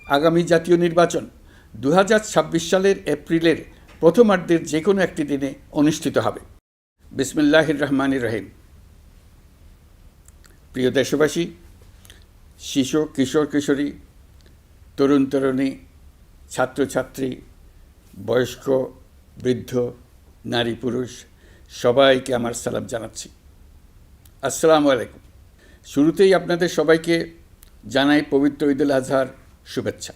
আগামী জাতীয় নির্বাচন 2026 সালের এপ্রিলের প্রথমার্ধের যে কোনো একটি দিনে অনুষ্ঠিত হবে। বিসমিল্লাহির রহমানির রহিম। প্রিয় দেশবাসী, শিশু, কিশোর কিশোরী, তরুণ তরুণী, ছাত্রছাত্রী, বয়স্ক, বৃদ্ধ, নারী পুরুষ সবাইকে আমার সালাম জানাচ্ছি। আসসালামু আলাইকুম। শুরুতেই আপনাদের সবাইকে জানাই পবিত্র ঈদুল আজহার শুভেচ্ছা।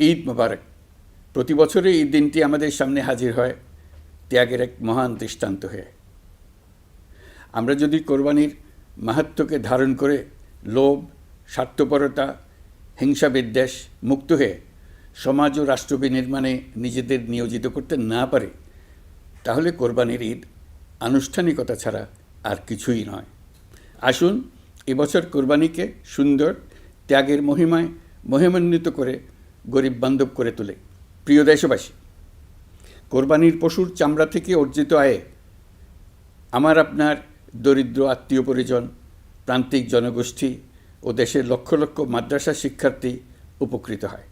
ঈদ মোবারক। প্রতি বছরই এই দিনটি আমাদের সামনে হাজির হয় ত্যাগের এক মহান দৃষ্টান্ত হয়ে। আমরা যদি কোরবানির মাহাত্ম্যকে ধারণ করে লোভ, স্বার্থপরতা, হিংসা বিদ্বেষ মুক্ত হয়ে সমাজ ও রাষ্ট্র বিনির্মাণে নিজেদের নিয়োজিত করতে না পারি, তাহলে কোরবানির ঈদ আনুষ্ঠানিকতা ছাড়া আর কিছুই নয়। আসুন এবছর কোরবানিকে সুন্দর, ত্যাগের মহিমায় মহিমান্বিত করে গরিব বান্ধব করে তোলে। প্রিয় দেশবাসী, কোরবানির পশুর চামড়া থেকে অর্জিত আয়ে আমার আপনার দরিদ্র আত্মীয় পরিজন, প্রান্তিক জনগোষ্ঠী ও দেশের লক্ষ লক্ষ মাদ্রাসা শিক্ষার্থী উপকৃত হয়।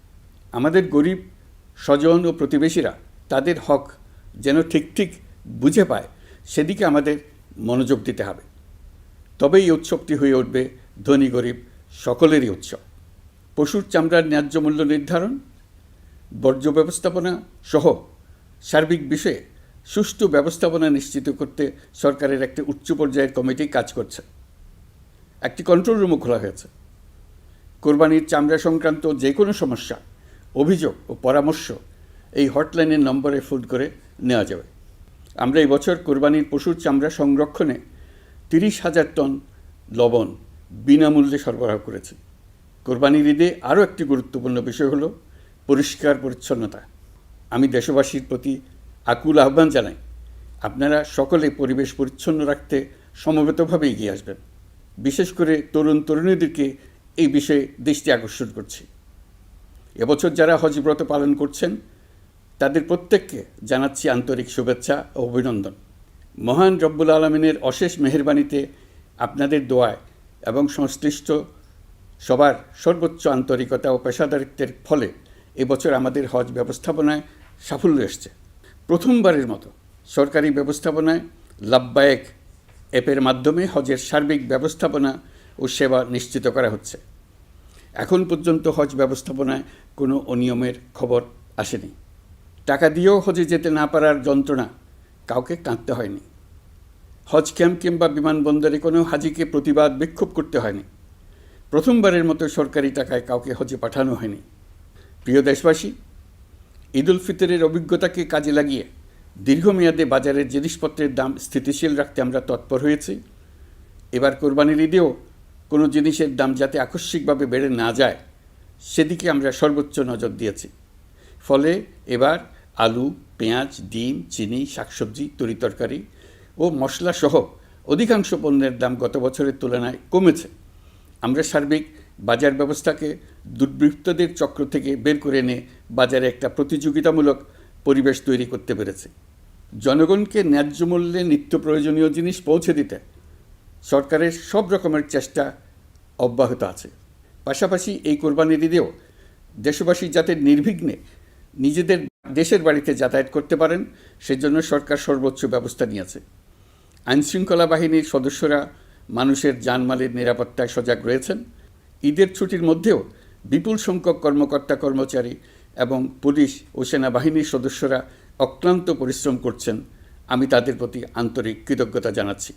আমাদের গরিব স্বজন ও প্রতিবেশীরা তাদের হক যেন ঠিক ঠিক বুঝে পায়, সেদিকে আমাদের মনোযোগ দিতে হবে। তবেই এই উৎসবটি হয়ে উঠবে ধনী গরিব সকলেরই উৎসব। পশুর চামড়ার ন্যায্য মূল্য নির্ধারণ, বর্জ্য ব্যবস্থাপনা সহ সার্বিক বিষয়ে সুষ্ঠু ব্যবস্থাপনা নিশ্চিত করতে সরকারের একটি উচ্চ পর্যায়ের কমিটি কাজ করছে। একটি কন্ট্রোল রুমও খোলা হয়েছে। কোরবানির চামড়া সংক্রান্ত যে কোনো সমস্যা, অভিযোগ ও পরামর্শ এই হটলাইনের নম্বরে ফোন করে নেওয়া যাবে। আমরা এই বছর কোরবানির পশুর চামড়া সংরক্ষণে 30,000 টন লবণ বিনামূল্যে সরবরাহ করেছি। কোরবানির ঈদে আরও একটি গুরুত্বপূর্ণ বিষয় হলো পরিষ্কার পরিচ্ছন্নতা। আমি দেশবাসীর প্রতি আকুল আহ্বান জানাই, আপনারা সকলে পরিবেশ পরিচ্ছন্ন রাখতে সমবেতভাবে এগিয়ে আসবেন। বিশেষ করে তরুণ তরুণীদেরকে এই বিষয়ে দৃষ্টি আকর্ষণ করছি। এবছর যারা হজব্রত পালন করছেন তাদের প্রত্যেককে জানাচ্ছি আন্তরিক শুভেচ্ছা ও অভিনন্দন। মহান রব্বুল আলমিনের অশেষ মেহেরবানিতে, আপনাদের দোয়ায় এবং সংশ্লিষ্ট সবার সর্বোচ্চ আন্তরিকতা ও পেশাদারিত্বের ফলে এবছর আমাদের হজ ব্যবস্থাপনায় সাফল্য এসছে। প্রথমবারের মতো সরকারি ব্যবস্থাপনায় লাব্বায়েক অ্যাপের মাধ্যমে হজের সার্বিক ব্যবস্থাপনা ও সেবা নিশ্চিত করা হচ্ছে। এখন পর্যন্ত হজ ব্যবস্থাপনায় কোনো অনিয়মের খবর আসেনি। টাকা দিয়েও হজে যেতে না পারার যন্ত্রণা কাউকে কাঁদতে হয়নি। হজ ক্যাম্প কিংবা বিমানবন্দরে কোনো হাজিকে প্রতিবাদ বিক্ষোভ করতে হয়নি। প্রথমবারের মতো সরকারি টাকায় কাউকে হজে পাঠানো হয়নি। প্রিয় দেশবাসী, ঈদুল ফিতরের অভিজ্ঞতাকে কাজে লাগিয়ে দীর্ঘমেয়াদে বাজারের জিনিসপত্রের দাম স্থিতিশীল রাখতে আমরা তৎপর হয়েছি। এবার কোরবানির ঈদেও কোনো জিনিসের দাম যাতে আকস্মিকভাবে বেড়ে না যায়, সেদিকে আমরা সর্বোচ্চ নজর দিয়েছি। ফলে এবার আলু, পেঁয়াজ, ডিম, চিনি, শাকসবজি, তরিতরকারি ও মশলাসহ অধিকাংশ পণ্যের দাম গত বছরের তুলনায় কমেছে। আমরা সার্বিক বাজার ব্যবস্থাকে দুর্বৃত্তদের চক্র থেকে বের করে এনে বাজারে একটা প্রতিযোগিতামূলক পরিবেশ তৈরি করতে পেরেছি। জনগণকে ন্যায্য মূল্যে নিত্য প্রয়োজনীয় জিনিস পৌঁছে দিতে সরকারের সব রকমের চেষ্টা অব্যাহত আছে। পাশাপাশি এই কোরবানির ঈদেও দেশবাসী যাতে নির্বিঘ্নে নিজেদের দেশের বাড়িতে যাতায়াত করতে পারেন, সেজন্য সরকার সর্বোচ্চ ব্যবস্থা নিয়েছে। আইনশৃঙ্খলা বাহিনীর সদস্যরা মানুষের জানমালের নিরাপত্তায় সজাগ রয়েছেন। ঈদের ছুটির মধ্যেও বিপুল সংখ্যক কর্মকর্তা কর্মচারী এবং পুলিশ ও সেনাবাহিনীর সদস্যরা অক্লান্ত পরিশ্রম করছেন। আমি তাদের প্রতি আন্তরিক কৃতজ্ঞতা জানাচ্ছি।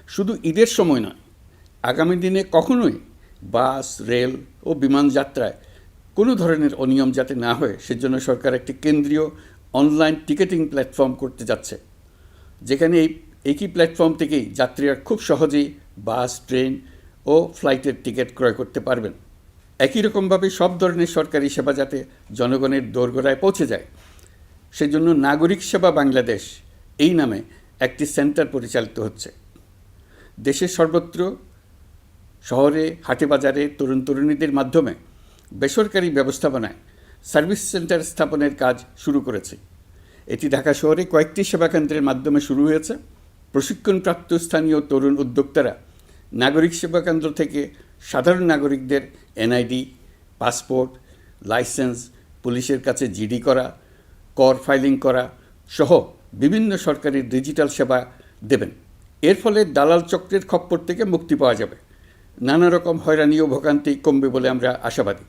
শুধু ঈদের সময় নয়, আগামী দিনে কখনোই বাস, রেল ও বিমান যাত্রায় কোনো ধরনের অনিয়ম যাতে না হয়, সেজন্য সরকার একটি কেন্দ্রীয় অনলাইন টিকেটিং প্ল্যাটফর্ম করতে যাচ্ছে, যেখানে এই একই প্ল্যাটফর্ম থেকেই যাত্রীরা খুব সহজেই বাস, ট্রেন ও ফ্লাইটের টিকিট ক্রয় করতে পারবেন। একই রকমভাবে সব ধরনের সরকারি সেবা যাতে জনগণের দোরগোড়ায় পৌঁছে যায়, সেজন্য নাগরিক সেবা বাংলাদেশ এই নামে একটি সেন্টার পরিচালিত হচ্ছে। দেশের সর্বত্র শহরে, হাটে বাজারে তরুণ তরুণীদের মাধ্যমে বেসরকারি ব্যবস্থাপনায় সার্ভিস সেন্টার স্থাপনের কাজ শুরু করেছে। এটি ঢাকা শহরে কয়েকটি সেবাকেন্দ্রের মাধ্যমে শুরু হয়েছে। প্রশিক্ষণপ্রাপ্ত স্থানীয় তরুণ উদ্যোক্তারা নাগরিক সেবা কেন্দ্র থেকে সাধারণ নাগরিকদের এনআইডি, পাসপোর্ট, লাইসেন্স, পুলিশের কাছে জিডি করা, কর ফাইলিং করা সহ বিভিন্ন সরকারি ডিজিটাল সেবা দেবেন। এর ফলে দালাল চক্রের খপ্পর থেকে মুক্তি পাওয়া যাবে, নানা রকম হয়রানি ও ভোগান্তি কমবে বলে আমরা আশাবাদী।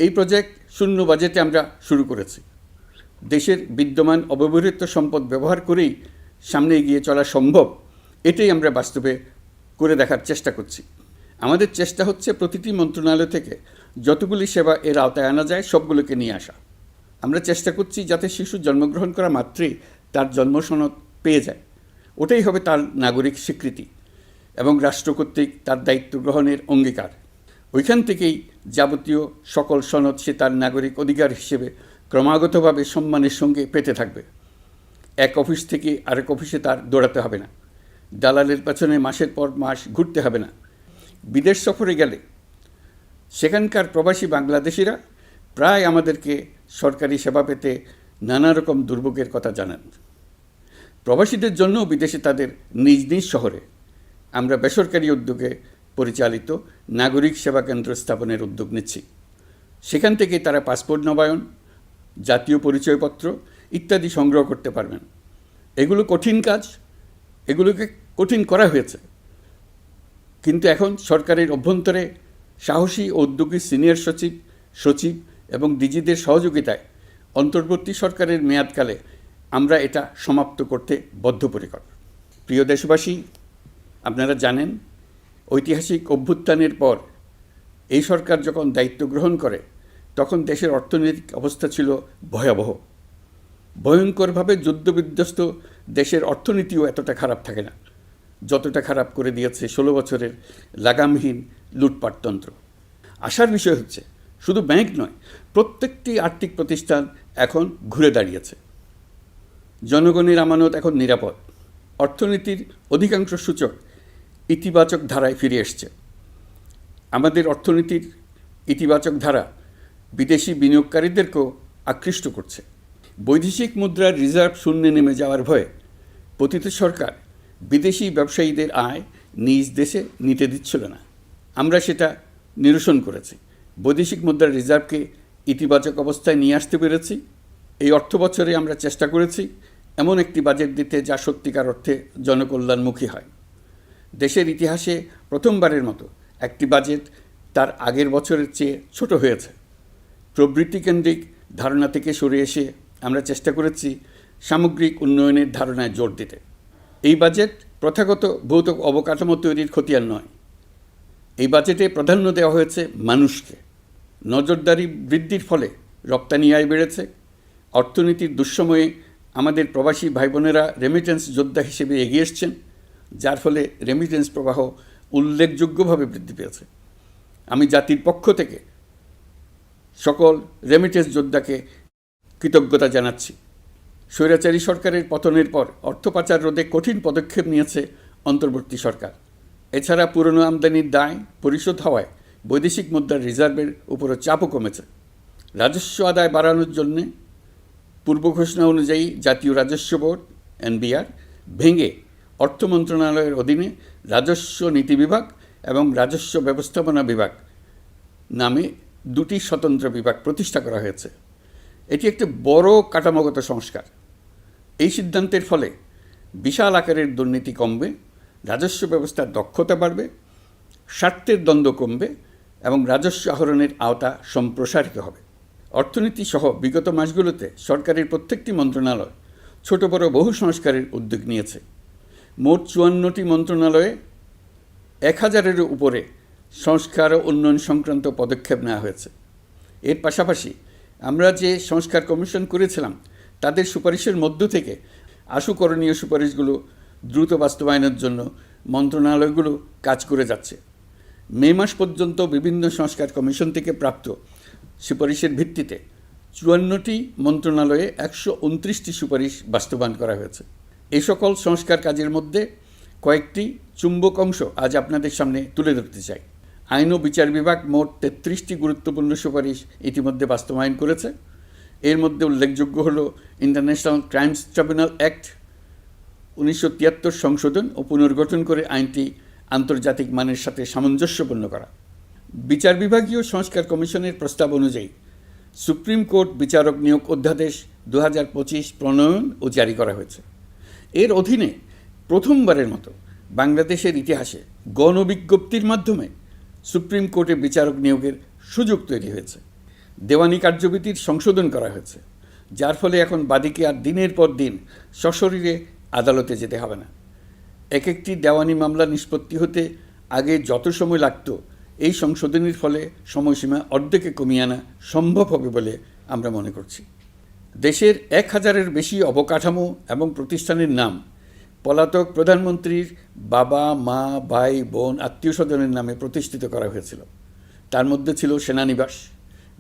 এই প্রজেক্ট শূন্য বাজেটে আমরা শুরু করেছি। দেশের বিদ্যমান অব্যবহৃত সম্পদ ব্যবহার করেই সামনে এগিয়ে চলা সম্ভব, এটাই আমরা বাস্তবে করে দেখার চেষ্টা করছি। আমাদের চেষ্টা হচ্ছে প্রতিটি মন্ত্রণালয় থেকে যতগুলি সেবা এর আওতায় আনা যায় সবগুলোকে নিয়ে আসা। আমরা চেষ্টা করছি যাতে শিশু জন্মগ্রহণ করা মাত্রই তার জন্ম সনদ পেয়ে যায়। ওটাই হবে তার নাগরিক স্বীকৃতি এবং রাষ্ট্র কর্তৃক তার দায়িত্ব গ্রহণের অঙ্গীকার। ওইখান থেকেই যাবতীয় সকল সনদ সে তার নাগরিক অধিকার হিসেবে ক্রমাগতভাবে সম্মানের সঙ্গে পেতে থাকবে। এক অফিস থেকে আরেক অফিসে তার দৌড়াতে হবে না, দালালের পেছনে মাসের পর মাস ঘুরতে হবে না। বিদেশ সফরে গেলে সেখানকার প্রবাসী বাংলাদেশিরা প্রায় আমাদেরকে সরকারি সেবা পেতে নানা রকম দুর্ভোগের কথা জানান। প্রবাসীদের জন্য বিদেশে তাদের নিজ নিজ শহরে আমরা বেসরকারি উদ্যোগে পরিচালিত নাগরিক সেবা কেন্দ্র স্থাপনের উদ্যোগ নিচ্ছি। সেখান থেকে তারা পাসপোর্ট নবায়ন, জাতীয় পরিচয়পত্র ইত্যাদি সংগ্রহ করতে পারবেন। এগুলো কঠিন কাজ, এগুলোকে কঠিন করা হয়েছে, কিন্তু এখন সরকারের অভ্যন্তরে সাহসী ও উদ্যোগী সিনিয়র সচিব এবং ডিজিদের সহযোগিতায় অন্তর্বর্তী সরকারের মেয়াদকালে আমরা এটা সমাপ্ত করতে বদ্ধপরিকর। প্রিয় দেশবাসী, আপনারা জানেন ঐতিহাসিক অভ্যুত্থানের পর এই সরকার যখন দায়িত্ব গ্রহণ করে তখন দেশের অর্থনৈতিক অবস্থা ছিল ভয়াবহ। ভয়ঙ্করভাবে যুদ্ধবিধ্বস্ত দেশের অর্থনীতিও এতটা খারাপ থাকে না যতটা খারাপ করে দিয়েছে 16 বছরের লাগামহীন লুটপাটতন্ত্র। আশার বিষয় হচ্ছে শুধু ব্যাংক নয়, প্রত্যেকটি আর্থিক প্রতিষ্ঠান এখন ঘুরে দাঁড়িয়েছে। জনগণের আমানত এখন নিরাপদ। অর্থনীতির অধিকাংশ সূচক ইতিবাচক ধারায় ফিরে এসছে। আমাদের অর্থনীতির ইতিবাচক ধারা বিদেশি বিনিয়োগকারীদেরকেও আকৃষ্ট করছে। বৈদেশিক মুদ্রার রিজার্ভ শূন্যে নেমে যাওয়ার ভয়ে পতিত সরকার বিদেশি ব্যবসায়ীদের আয় নিজ দেশে নিতে দিচ্ছিল না। আমরা সেটা নিরসন করেছি। বৈদেশিক মুদ্রার রিজার্ভকে ইতিবাচক অবস্থায় নিয়ে আসতে পেরেছি। এই অর্থ বছরে আমরা চেষ্টা করেছি এমন একটি বাজেট দিতে যা সত্যিকার অর্থে জনকল্যাণমুখী হয়। দেশের ইতিহাসে প্রথমবারের মতো একটি বাজেট তার আগের বছরের চেয়ে ছোট হয়েছে। প্রবৃত্তিকেন্দ্রিক ধারণা থেকে সরে এসে আমরা চেষ্টা করেছি সামগ্রিক উন্নয়নের ধারণায় জোর দিতে। এই বাজেট প্রথাগত ভৌত অবকাঠামো তৈরির খতিয়ান নয়। এই বাজেটে প্রাধান্য দেওয়া হয়েছে মানুষকে। নজরদারি বৃদ্ধির ফলে রপ্তানি আয় বেড়েছে। অর্থনীতির দুঃসময়ে আমাদের প্রবাসী ভাই বোনেরা রেমিটেন্স যোদ্ধা হিসেবে এগিয়ে এসছেন, যার ফলে রেমিটেন্স প্রবাহ উল্লেখযোগ্যভাবে বৃদ্ধি পেয়েছে। আমি জাতির পক্ষ থেকে সকল রেমিটেন্স যোদ্ধাকে কৃতজ্ঞতা জানাচ্ছি। স্বৈরাচারী সরকারের পতনের পর অর্থ পাচার রোধে কঠিন পদক্ষেপ নিয়েছে অন্তর্বর্তী সরকার। এছাড়া পুরনো আমদানির দায় পরিশোধ হওয়ায় বৈদেশিক মুদ্রার রিজার্ভের উপরও চাপও কমেছে। রাজস্ব আদায় বাড়ানোর জন্যে পূর্ব ঘোষণা অনুযায়ী জাতীয় রাজস্ব বোর্ড NBR ভেঙে অর্থ মন্ত্রণালয়ের অধীনে রাজস্ব নীতি বিভাগ এবং রাজস্ব ব্যবস্থাপনা বিভাগ নামে দুটি স্বতন্ত্র বিভাগ প্রতিষ্ঠা করা হয়েছে। এটি একটি বড় কাঠামোগত সংস্কার। এই সিদ্ধান্তের ফলে বিশাল আকারের দুর্নীতি কমবে, রাজস্ব ব্যবস্থার দক্ষতা বাড়বে, স্বার্থের দ্বন্দ্ব কমবে এবং রাজস্ব আহরণের আওতা সম্প্রসারিত হবে। অর্থনীতি সহ বিগত মাসগুলোতে সরকারের প্রত্যেকটি মন্ত্রণালয় ছোট বড় বহু সংস্কারের উদ্যোগ নিয়েছে। মোট 54টি মন্ত্রণালয়ে 1000-এরও উপরে সংস্কার ও উন্নয়ন সংক্রান্ত পদক্ষেপ নেওয়া হয়েছে। এর পাশাপাশি আমরা যে সংস্কার কমিশন করেছিলাম তাদের সুপারিশের মধ্য থেকে আশু করণীয় সুপারিশগুলো দ্রুত বাস্তবায়নের জন্য মন্ত্রণালয়গুলো কাজ করে যাচ্ছে। মে মাস পর্যন্ত বিভিন্ন সংস্কার কমিশন থেকে প্রাপ্ত সুপারিশের ভিত্তিতে 54টি মন্ত্রণালয়ে 129টি সুপারিশ বাস্তবায়ন করা হয়েছে। এই সকল সংস্কার কাজের মধ্যে কয়েকটি চুম্বক অংশ আজ আপনাদের সামনে তুলে ধরতে চাই। আইন ও বিচার বিভাগ মোট 33টি গুরুত্বপূর্ণ সুপারিশ ইতিমধ্যে বাস্তবায়ন করেছে। এর মধ্যে উল্লেখযোগ্য হল ইন্টারন্যাশনাল ক্রাইমস ট্রাইব্যুনাল অ্যাক্ট 1973 সংশোধন ও পুনর্গঠন করে আইনটি আন্তর্জাতিক মানের সাথে সামঞ্জস্যপূর্ণ করা, বিচার বিভাগীয় সংস্কার কমিশনের প্রস্তাব অনুযায়ী সুপ্রিম কোর্ট বিচারক নিয়োগ অধ্যাদেশ 2025 প্রণয়ন ও জারি করা হয়েছে। এর অধীনে প্রথমবারের মতো বাংলাদেশের ইতিহাসে গণবিজ্ঞপ্তির মাধ্যমে সুপ্রিম কোর্টে বিচারক নিয়োগের সুযোগ তৈরি হয়েছে। দেওয়ানি কার্যবিধির সংশোধন করা হয়েছে, যার ফলে এখন বাদীকে আর দিনের পর দিন সশরীরে আদালতে যেতে হবে না। এক একটি দেওয়ানি মামলা নিষ্পত্তি হতে আগে যত সময় লাগত, এই সংশোধনীর ফলে সময়সীমা অর্ধেকে কমিয়ে আনা সম্ভব হবে বলে আমরা মনে করছি। দেশের 1000-এর বেশি অবকাঠামো এবং প্রতিষ্ঠানের নাম পলাতক প্রধানমন্ত্রীর বাবা, মা, ভাই, বোন, আত্মীয় স্বজনের নামে প্রতিষ্ঠিত করা হয়েছিল। তার মধ্যে ছিল সেনানিবাস,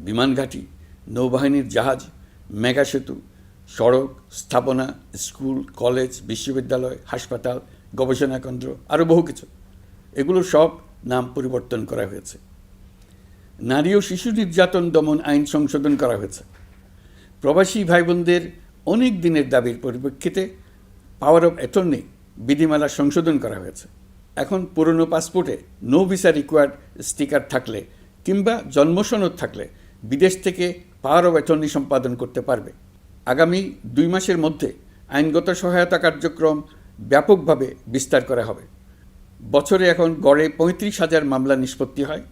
বিমানঘাঁটি, নৌবাহিনীর জাহাজ, মেগা সেতু, সড়ক, স্থাপনা, স্কুল, কলেজ, বিশ্ববিদ্যালয়, হাসপাতাল, গবেষণা কেন্দ্র, আরও বহু কিছু। এগুলো সব নাম পরিবর্তন করা হয়েছে। নারী ও শিশু নির্যাতন দমন আইন সংশোধন করা হয়েছে। প্রবাসী ভাই বোনদের অনেক দিনের দাবির পরিপ্রেক্ষিতে পাওয়ার অফ অ্যাটর্নি বিধিমালা সংশোধন করা হয়েছে। এখন পুরনো পাসপোর্টে নো ভিসা রিকোয়ার্ড স্টিকার থাকলে কিংবা জন্মসনদ থাকলে বিদেশ থেকে পাওয়ার অফ অ্যাটর্নি সম্পাদন করতে পারবে। আগামী 2 মাসের মধ্যে আইনগত সহায়তা কার্যক্রম ব্যাপকভাবে বিস্তার করা হবে। বছরে এখন গড়ে 35,000 মামলা নিষ্পত্তি হয়।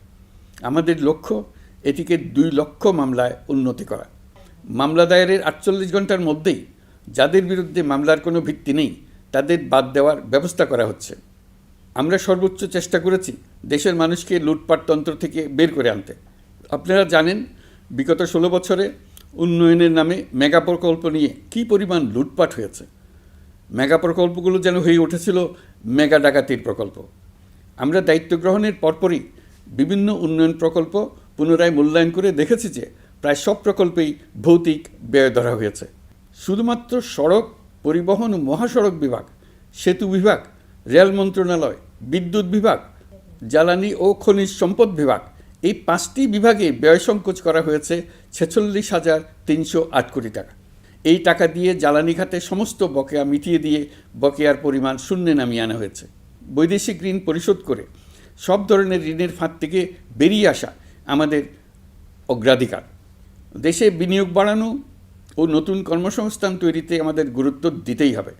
আমাদের লক্ষ্য এটিকে 2 লক্ষ মামলায় উন্নতি করা। মামলা দায়েরের 48 ঘন্টার মধ্যেই যাদের বিরুদ্ধে মামলার কোনো ভিত্তি নেই তাদের বাদ দেওয়ার ব্যবস্থা করা হচ্ছে। আমরা সর্বোচ্চ চেষ্টা করেছি দেশের মানুষকে লুটপাটতন্ত্র থেকে বের করে আনতে। আপনারা জানেন, বিগত 16 বছরে উন্নয়নের নামে মেগা প্রকল্প নিয়ে কী পরিমাণ লুটপাট হয়েছে। মেগা প্রকল্পগুলো যেন হয়ে উঠেছিল মেগা ডাকাতির প্রকল্প। আমরা দায়িত্ব গ্রহণের পরপরই বিভিন্ন উন্নয়ন প্রকল্প পুনরায় মূল্যায়ন করে দেখেছি যে প্রায় সব প্রকল্পেই ভৌতিক ব্যয় ধরা হয়েছে। শুধুমাত্র সড়ক পরিবহন ও মহাসড়ক বিভাগ, সেতু বিভাগ, রেল মন্ত্রণালয়, বিদ্যুৎ বিভাগ, জ্বালানি ও খনিজ সম্পদ বিভাগ, এই 5টি বিভাগে ব্যয় সংকোচ করা হয়েছে 46,308 কোটি টাকা। এই টাকা দিয়ে জ্বালানি খাতে সমস্ত বকেয়া মিটিয়ে দিয়ে বকেয়ার পরিমাণ শূন্যে নামিয়ে আনা হয়েছে। বৈদেশিক ঋণ পরিশোধ করে সব ধরনের ঋণের ফাঁদ থেকে বেরিয়ে আসা আমাদের অগ্রাধিকার। দেশে বিনিয়োগ বাড়ানো ও নতুন কর্মসংস্থান তৈরিতে আমাদের গুরুত্ব দিতেই হবে।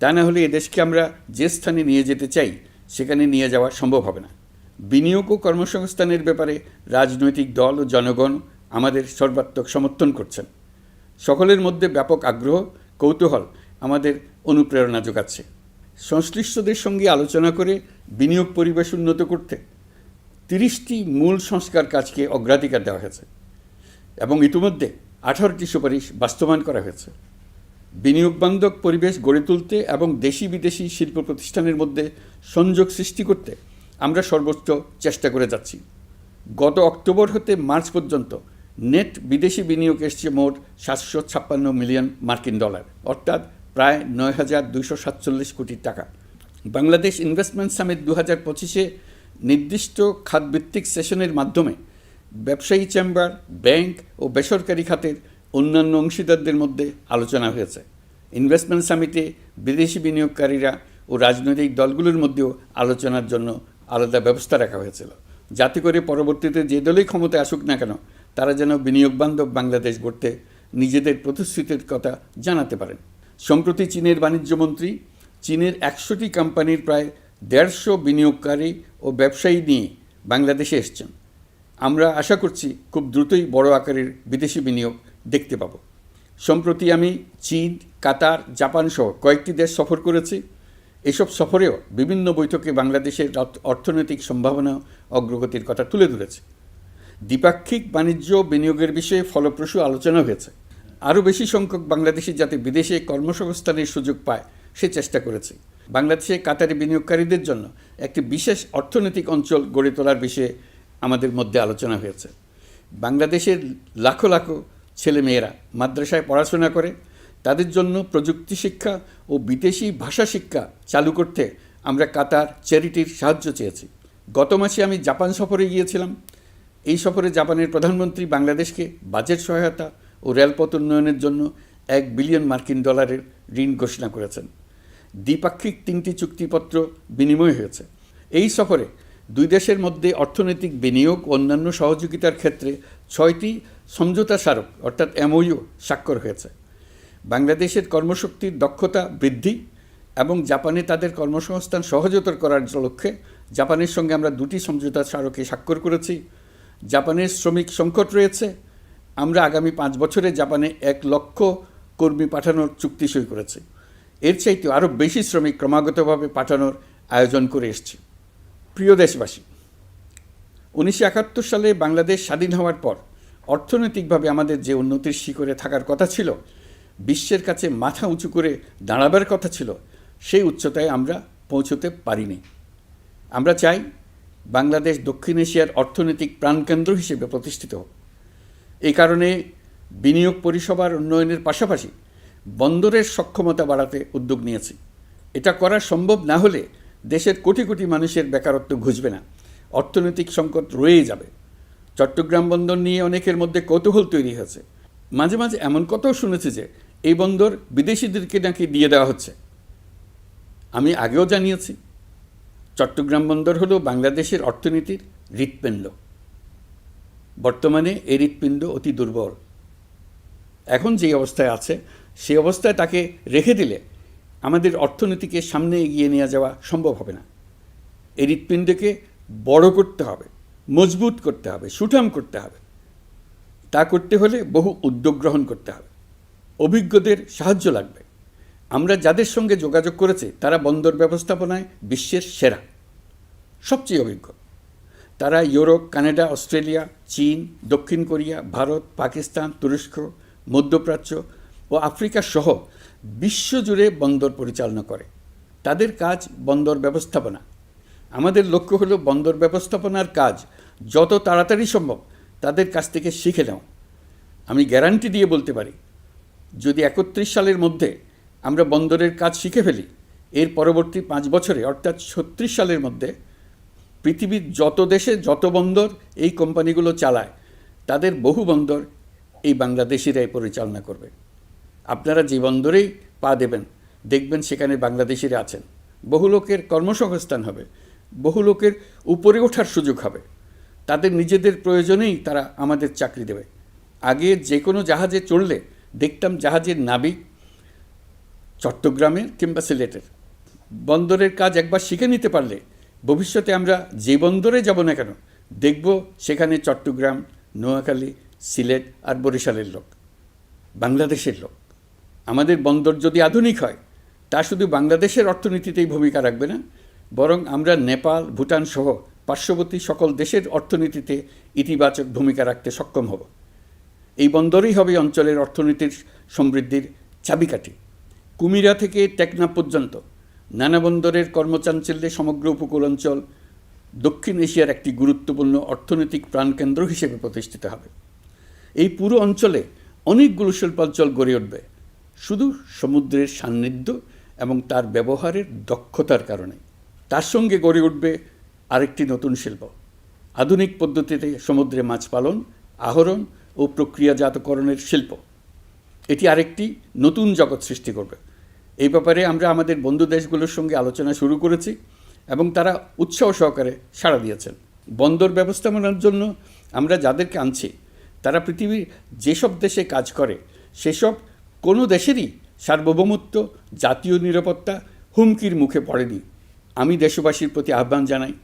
তা না হলে এদেশকে আমরা যে স্থানে নিয়ে যেতে চাই সেখানে নিয়ে যাওয়া সম্ভব হবে না। বিনিয়োগ ও কর্মসংস্থানের ব্যাপারে রাজনৈতিক দল ও জনগণ আমাদের সর্বাত্মক সমর্থন করছেন। সকলের মধ্যে ব্যাপক আগ্রহ, কৌতূহল আমাদের অনুপ্রেরণা যোগাচ্ছে। সংশ্লিষ্টদের সঙ্গে আলোচনা করে বিনিয়োগ পরিবেশ উন্নত করতে 30টি মূল সংস্কার কাজকে অগ্রাধিকার দেওয়া হয়েছে এবং ইতিমধ্যে 18টি সুপারিশ বাস্তবায়ন করা হয়েছে। বিনিয়োগ বান্ধব পরিবেশ গড়ে তুলতে এবং দেশি বিদেশি শিল্প প্রতিষ্ঠানের মধ্যে সংযোগ সৃষ্টি করতে আমরা সর্বোচ্চ চেষ্টা করে যাচ্ছি। গত অক্টোবর হতে মার্চ পর্যন্ত নেট বিদেশি বিনিয়োগ এসছে মোট 756 মিলিয়ন মার্কিন ডলার, অর্থাৎ প্রায় 9,247 কোটি টাকা। বাংলাদেশ ইনভেস্টমেন্ট সামিট 2025-এ নির্দিষ্ট খাতভিত্তিক সেশনের মাধ্যমে ব্যবসায়ী চেম্বার, ব্যাংক ও বেসরকারি খাতের অন্যান্য অংশীদারদের মধ্যে আলোচনা হয়েছে। ইনভেস্টমেন্ট সামিটে বিদেশি বিনিয়োগকারীরা ও রাজনৈতিক দলগুলোর মধ্যেও আলোচনার জন্য আলাদা ব্যবস্থা রাখা হয়েছিল, যাতে করে পরবর্তীতে যে দলই ক্ষমতায় আসুক না কেন তারা যেন বিনিয়োগ বান্ধব বাংলাদেশ গড়তে নিজেদের প্রতিশ্রুতির কথা জানাতে পারেন। সম্প্রতি চীনের বাণিজ্যমন্ত্রী চীনের 100টি কোম্পানির প্রায় 150 বিনিয়োগকারী ও ব্যবসায়ী নিয়ে বাংলাদেশে এসছেন। আমরা আশা করছি খুব দ্রুতই বড় আকারের বিদেশি বিনিয়োগ দেখতে পাব। সম্প্রতি আমি চীন, কাতার, জাপান সহ কয়েকটি দেশ সফর করেছি। এসব সফরেও বিভিন্ন বৈঠকে বাংলাদেশের অর্থনৈতিক সম্ভাবনা অগ্রগতির কথা তুলে ধরেছি। দ্বিপাক্ষিক বাণিজ্য বিনিয়োগের বিষয়ে ফলপ্রসূ আলোচনা হয়েছে। আরও বেশি সংখ্যক বাংলাদেশি যাতে বিদেশে কর্মসংস্থানের সুযোগ পায় সে চেষ্টা করেছি। বাংলাদেশে কাতারি বিনিয়োগকারীদের জন্য একটি বিশেষ অর্থনৈতিক অঞ্চল গড়ে তোলার বিষয়ে আমাদের মধ্যে আলোচনা হয়েছে। বাংলাদেশের লাখো লাখো ছেলেমেয়েরা মাদ্রাসায় পড়াশোনা করে, তাদের জন্য প্রযুক্তি শিক্ষা ও বিদেশি ভাষা শিক্ষা চালু করতে আমরা কাতার চ্যারিটির সাহায্য চেয়েছি। গত মাসে আমি জাপান সফরে গিয়েছিলাম। এই সফরে জাপানের প্রধানমন্ত্রী বাংলাদেশকে বাজেট সহায়তা ও রেলপথ উন্নয়নের জন্য $1 বিলিয়ন মার্কিন ডলারের ঋণ ঘোষণা করেছেন। দ্বিপাক্ষিক 3টি চুক্তিপত্র বিনিময় হয়েছে। এই সফরে দুই দেশের মধ্যে অর্থনৈতিক বিনিয়োগ ও অন্যান্য সহযোগিতার ক্ষেত্রে 6টি সমঝোতা স্মারক অর্থাৎ MOU স্বাক্ষর হয়েছে। বাংলাদেশের কর্মশক্তির দক্ষতা বৃদ্ধি এবং জাপানে তাদের কর্মসংস্থান সহজতর করার লক্ষ্যে জাপানের সঙ্গে আমরা 2টি সমঝোতা স্মারকে স্বাক্ষর করেছি। জাপানের শ্রমিক সংকট রয়েছে, আমরা আগামী 5 বছরে জাপানে 1 লক্ষ কর্মী পাঠানোর চুক্তি সই করেছি। এর চাইতে আরও বেশি শ্রমিক ক্রমাগতভাবে পাঠানোর আয়োজন করে এসেছি। প্রিয় দেশবাসী, 1971 সালে বাংলাদেশ স্বাধীন হওয়ার পর অর্থনৈতিকভাবে আমাদের যে উন্নতির শিখরে থাকার কথা ছিল, বিশ্বের কাছে মাথা উঁচু করে দাঁড়াবার কথা ছিল, সেই উচ্চতায় আমরা পৌঁছতে পারিনি। আমরা চাই বাংলাদেশ দক্ষিণ এশিয়ার অর্থনৈতিক প্রাণকেন্দ্র হিসেবে প্রতিষ্ঠিত হোক। এই কারণে বিনিয়োগ পরিষেবার উন্নয়নের পাশাপাশি বন্দরের সক্ষমতা বাড়াতে উদ্যোগ নিয়েছি। এটা করা সম্ভব না হলে দেশের কোটি কোটি মানুষের বেকারত্ব ঘুচবে না, অর্থনৈতিক সংকট রয়েই যাবে। চট্টগ্রাম বন্দর নিয়ে অনেকের মধ্যে কৌতূহল তৈরি হয়েছে। মাঝে মাঝে এমন কথাও শুনেছি যে এই বন্দর বিদেশিদেরকে নাকি দিয়ে দেওয়া হচ্ছে। আমি আগেও জানিয়েছি, চট্টগ্রাম বন্দর হলো বাংলাদেশের অর্থনীতির হৃৎপিণ্ড। বর্তমানে এই হৃৎপিণ্ড অতি দুর্বল। এখন যে অবস্থায় আছে সেই অবস্থায় তাকে রেখে দিলে আমাদের অর্থনীতিকে সামনে এগিয়ে নিয়ে যাওয়া সম্ভব হবে না। এই হৃৎপিণ্ডকে বড় করতে হবে, মজবুত করতে হবে, সুঠাম করতে হবে। তা করতে হলে বহু উদ্যোগ গ্রহণ করতে হবে, অভিজ্ঞদের সাহায্য লাগবে। আমরা যাদের সঙ্গে যোগাযোগ করেছি তারা বন্দর ব্যবস্থাপনায় বিশ্বের সেরা, সবচেয়ে অভিজ্ঞ। তারা ইউরোপ, কানাডা, অস্ট্রেলিয়া, চীন, দক্ষিণ কোরিয়া, ভারত, পাকিস্তান, তুরস্ক, মধ্যপ্রাচ্য ও আফ্রিকা সহ বিশ্বজুড়ে বন্দর পরিচালনা করে। তাদের কাজ বন্দর ব্যবস্থাপনা। আমাদের লক্ষ্য হলো বন্দর ব্যবস্থাপনার কাজ যত তাড়াতাড়ি সম্ভব তাদের কাছ থেকে শিখে নাও। আমি গ্যারান্টি দিয়ে বলতে পারি, যদি 31 সালের মধ্যে আমরা বন্দরের কাজ শিখে ফেলি, এর পরবর্তী 5 বছরে অর্থাৎ 36 সালের মধ্যে পৃথিবীর যত দেশে যত বন্দর এই কোম্পানিগুলো চালায় তাদের বহু বন্দর এই বাংলাদেশিরাই পরিচালনা করবে। আপনারা যে বন্দরেই পা দেবেন দেখবেন সেখানে বাংলাদেশিরা আছেন। বহু লোকের কর্মসংস্থান হবে, বহু লোকের উপরে ওঠার সুযোগ হবে। তাদের নিজেদের প্রয়োজনেই তারা আমাদের চাকরি দেবে। আগে যে কোনো জাহাজে চড়লে দেখতাম জাহাজের নাবিক চট্টগ্রামের কিংবা সিলেটের। বন্দরের কাজ একবার শিখে নিতে পারলে ভবিষ্যতে আমরা যে বন্দরে যাব না কেন দেখব সেখানে চট্টগ্রাম, নোয়াখালী, সিলেট আর বরিশালের লোক, বাংলাদেশের লোক। আমাদের বন্দর যদি আধুনিক হয় তা শুধু বাংলাদেশের অর্থনীতিতেই ভূমিকা রাখবে না, বরং আমরা নেপাল, ভুটান সহ পার্শ্ববর্তী সকল দেশের অর্থনীতিতে ইতিবাচক ভূমিকা রাখতে সক্ষম হব। এই বন্দরই হবে অঞ্চলের অর্থনীতির সমৃদ্ধির চাবিকাঠি। কুমিরা থেকে টেকনাফ পর্যন্ত নানা বন্দরের কর্মচাঞ্চল্যে সমগ্র উপকূল অঞ্চল দক্ষিণ এশিয়ার একটি গুরুত্বপূর্ণ অর্থনৈতিক প্রাণকেন্দ্র হিসেবে প্রতিষ্ঠিত হবে। এই পুরো অঞ্চলে অনেকগুলো শিল্পাঞ্চল গড়ে উঠবে শুধু সমুদ্রের সান্নিধ্য এবং তার ব্যবহারের দক্ষতার কারণে। তার সঙ্গে গড়ে উঠবে আরেকটি নতুন শিল্প, আধুনিক পদ্ধতিতে সমুদ্রে মাছ পালন, আহরণ ও প্রক্রিয়াজাতকরণের শিল্প। এটি আরেকটি নতুন জগৎ সৃষ্টি করবে। এই ব্যাপারে আমরা আমাদের বন্ধু দেশগুলোর সঙ্গে আলোচনা শুরু করেছি এবং তারা উৎসাহ সহকারে সাড়া দিয়েছেন। বন্দর ব্যবস্থাপনার জন্য আমরা যাদেরকে আনছি তারা পৃথিবীর যেসব দেশে কাজ করে সেসব কোনো দেশেরই সার্বভৌমত্ব, জাতীয় নিরাপত্তা হুমকির মুখে পড়েনি। আমি দেশবাসীর প্রতি আহ্বান জানাই,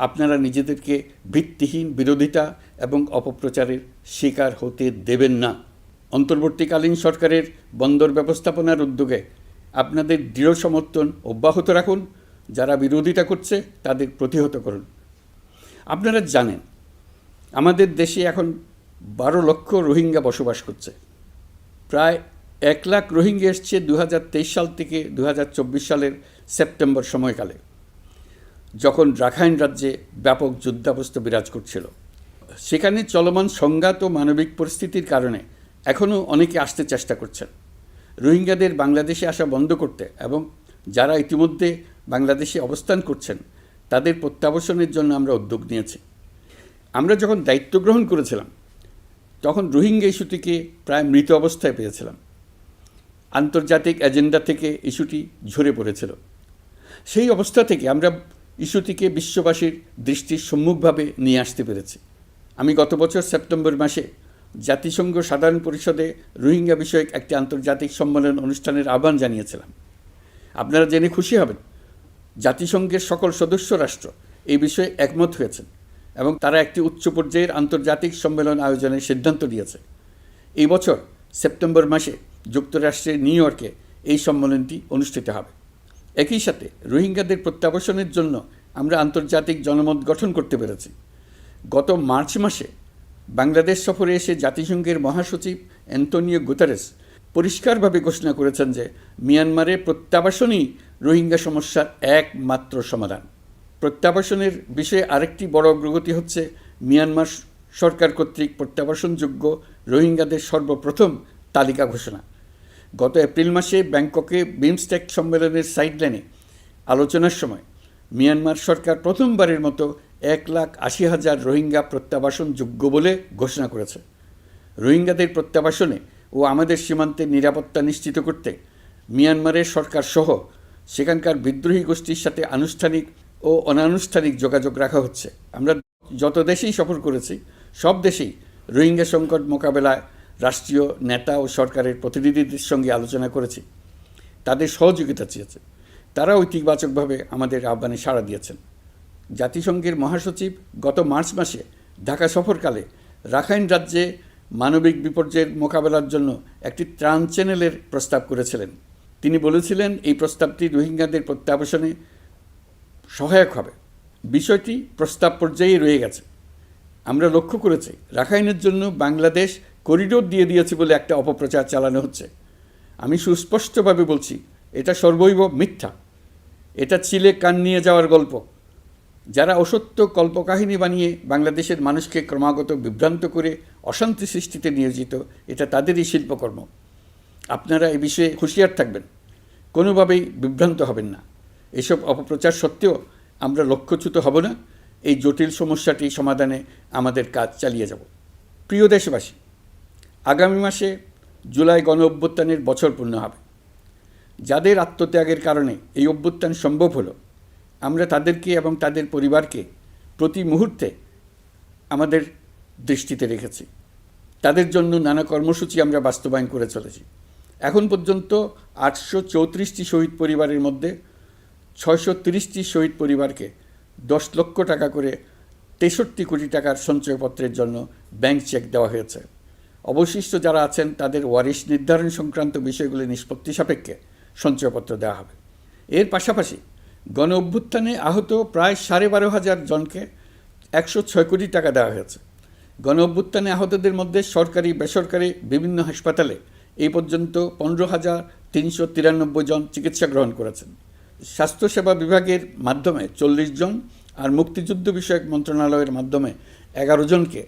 আপনারা নিজেদেরকে ভিত্তিহীন বিরোধিতা এবং অপপ্রচারের শিকার হতে দেবেন না। অন্তর্বর্তীকালীন সরকারের বন্দর ব্যবস্থাপনার উদ্যোগে আপনাদের দৃঢ় সমর্থন অব্যাহত রাখুন। যারা বিরোধিতা করছে তাদের প্রতিহত করুন। আপনারা জানেন আমাদের দেশে এখন 12 লক্ষ রোহিঙ্গা বসবাস করছে। প্রায় 1 লাখ রোহিঙ্গা এসছে 2023 সাল থেকে 2024 সালের সেপ্টেম্বর সময়কালে, যখন রাখাইন রাজ্যে ব্যাপক যুদ্ধাবস্থা বিরাজ করছিল। সেখানে চলমান সংঘাত ও মানবিক পরিস্থিতির কারণে এখনও অনেকে আসতে চেষ্টা করছেন। রোহিঙ্গাদের বাংলাদেশে আসা বন্ধ করতে এবং যারা ইতিমধ্যে বাংলাদেশে অবস্থান করছেন তাদের প্রত্যাবাসনের জন্য আমরা উদ্যোগ নিয়েছি। আমরা যখন দায়িত্ব গ্রহণ করেছিলাম তখন রোহিঙ্গা ইস্যুটিকে প্রায় মৃত অবস্থায় পেয়েছিলাম। আন্তর্জাতিক এজেন্ডা থেকে ইস্যুটি ঝরে পড়েছিল। সেই অবস্থা থেকে আমরা ইস্যুটিকে বিশ্ববাসীর দৃষ্টির সম্মুখভাবে নিয়ে আসতে পেরেছি। আমি গত বছর সেপ্টেম্বর মাসে জাতিসংঘ সাধারণ পরিষদে রোহিঙ্গা বিষয়ক একটি আন্তর্জাতিক সম্মেলন অনুষ্ঠানের আহ্বান জানিয়েছিলাম। আপনারা জেনে খুশি হবেন, জাতিসংঘের সকল সদস্য রাষ্ট্র এই বিষয়ে একমত হয়েছেন এবং তারা একটি উচ্চ পর্যায়ের আন্তর্জাতিক সম্মেলন আয়োজনের সিদ্ধান্ত নিয়েছে। এই বছর সেপ্টেম্বর মাসে যুক্তরাষ্ট্রের নিউ ইয়র্কে এই সম্মেলনটি অনুষ্ঠিত হবে। একই সাথে রোহিঙ্গাদের প্রত্যাবাসনের জন্য আমরা আন্তর্জাতিক জনমত গঠন করতে পেরেছি। গত মার্চ মাসে বাংলাদেশ সফরে এসে জাতিসংঘের মহাসচিব অ্যান্টোনিও গুতেরেস পরিষ্কারভাবে ঘোষণা করেছেন যে মিয়ানমারের প্রত্যাবাসনই রোহিঙ্গা সমস্যার একমাত্র সমাধান। প্রত্যাবাসনের বিষয়ে আরেকটি বড় অগ্রগতি হচ্ছে মিয়ানমার সরকার কর্তৃক প্রত্যাবাসনযোগ্য রোহিঙ্গাদের সর্বপ্রথম তালিকা ঘোষণা। গত এপ্রিল মাসে ব্যাংককে বিমস্টেক সম্মেলনের সাইডলাইনে আলোচনার সময় মিয়ানমার সরকার প্রথমবারের মতো 1,80,000 রোহিঙ্গা প্রত্যাবাসনযোগ্য বলে ঘোষণা করেছে। রোহিঙ্গাদের প্রত্যাবাসনে ও আমাদের সীমান্তের নিরাপত্তা নিশ্চিত করতে মিয়ানমারের সরকার সহ সেখানকার বিদ্রোহী গোষ্ঠীর সাথে আনুষ্ঠানিক ও অনানুষ্ঠানিক যোগাযোগ রাখা হচ্ছে। আমরা যত দেশেই সফর করেছি সব দেশেই রোহিঙ্গা সংকট মোকাবেলায় রাষ্ট্রীয় নেতা ও সরকারের প্রতিনিধিদের সঙ্গে আলোচনা করেছি, তাদের সহযোগিতা চেয়েছে। তারা ইতিবাচকভাবে আমাদের আহ্বানে সাড়া দিয়েছেন। জাতিসংঘের মহাসচিব গত মার্চ মাসে ঢাকা সফরকালে রাখাইন রাজ্যে মানবিক বিপর্যয়ের মোকাবেলার জন্য একটি ত্রাণ চ্যানেলের প্রস্তাব করেছিলেন। তিনি বলেছিলেন এই প্রস্তাবটি রোহিঙ্গাদের প্রত্যাবাসনে সহায়ক হবে। বিষয়টি প্রস্তাব পর্যায়ে রয়ে গেছে। আমরা লক্ষ্য করেছি রাখাইনের জন্য বাংলাদেশ করিডোর দিয়ে দিয়েছে বলে একটা অপপ্রচার চালানো হচ্ছে। আমি সুস্পষ্টভাবে বলছি, এটা সর্বৈব মিথ্যা। এটা চিলে কান নিয়ে যাওয়ার গল্প। যারা অসত্য কল্পকাহিনী বানিয়ে বাংলাদেশের মানুষকে ক্রমাগত বিভ্রান্ত করে অশান্তি সৃষ্টিতে নিয়োজিত, এটা তাদেরই শিল্পকর্ম। আপনারা এ বিষয়ে হুঁশিয়ার থাকবেন, কোনোভাবেই বিভ্রান্ত হবেন না। এসব অপপ্রচার সত্ত্বেও আমরা লক্ষ্যচ্যুত হব না। এই জটিল সমস্যাটি সমাধানে আমাদের কাজ চালিয়ে যাব। প্রিয় দেশবাসী, আগামী মাসে জুলাই গণ অভ্যুত্থানের বছর পূর্ণ হবে। যাদের আত্মত্যাগের কারণে এই অভ্যুত্থান সম্ভব হলো, আমরা তাদেরকে এবং তাদের পরিবারকে প্রতি মুহূর্তে আমাদের দৃষ্টিতে রেখেছি। তাদের জন্য নানা কর্মসূচি আমরা বাস্তবায়ন করে চলেছি। এখন পর্যন্ত 834টি শহীদ পরিবারের মধ্যে 630টি শহীদ পরিবারকে 10 লক্ষ টাকা করে 63 কোটি টাকার সঞ্চয়পত্রের জন্য ব্যাংক চেক দেওয়া হয়েছে। অবশিষ্ট যারা আছেন তাদের ওয়ারিশ নির্ধারণ সংক্রান্ত বিষয়গুলি নিষ্পত্তি সাপেক্ষে সঞ্চয়পত্র দেওয়া হবে। এর পাশাপাশি গণ অভ্যুত্থানে আহত প্রায় 12,500 জনকে 106 কোটি টাকা দেওয়া হয়েছে। গণ অভ্যুত্থানে আহতদের মধ্যে সরকারি বেসরকারি বিভিন্ন হাসপাতালে এই পর্যন্ত 15,393 জন চিকিৎসা গ্রহণ করেছেন। স্বাস্থ্যসেবা বিভাগের মাধ্যমে 40 জন আর মুক্তিযুদ্ধ বিষয়ক মন্ত্রণালয়ের মাধ্যমে 11 জনকে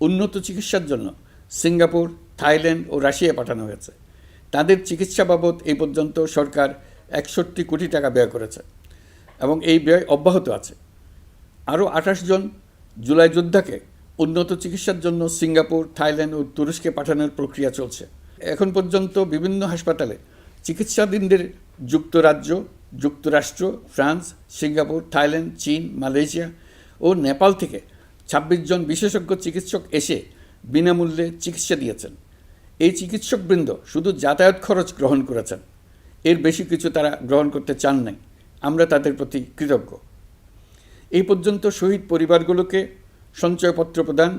উন্নত চিকিৎসার জন্য সিঙ্গাপুর, থাইল্যান্ড ও রাশিয়া পাঠানো হয়েছে। তাদের চিকিৎসা বাবদ এই পর্যন্ত সরকার 61 কোটি টাকা ব্যয় করেছে এবং এই ব্যয় অব্যাহত আছে। আরও 28 জন জুলাই যোদ্ধাকে উন্নত চিকিৎসার জন্য সিঙ্গাপুর, থাইল্যান্ড ও তুরস্কে পাঠানোর প্রক্রিয়া চলছে। এখন পর্যন্ত বিভিন্ন হাসপাতালে চিকিৎসাধীনদের যুক্তরাজ্য, যুক্তরাষ্ট্র, ফ্রান্স, সিঙ্গাপুর, থাইল্যান্ড, চীন, মালয়েশিয়া ও নেপাল থেকে 26 জন বিশেষজ্ঞ চিকিৎসক এসে বিনামূল্যে চিকিৎসা দিয়েছেন। এই চিকিৎসকবৃন্দ শুধু যাতায়াত খরচ গ্রহণ করেছেন, এর বেশি কিছু তারা গ্রহণ করতে চান নাই। আমরা তাদের প্রতি কৃতজ্ঞ। এই পর্যন্ত শহীদ পরিবারগুলোকে সঞ্চয়পত্র প্রদান,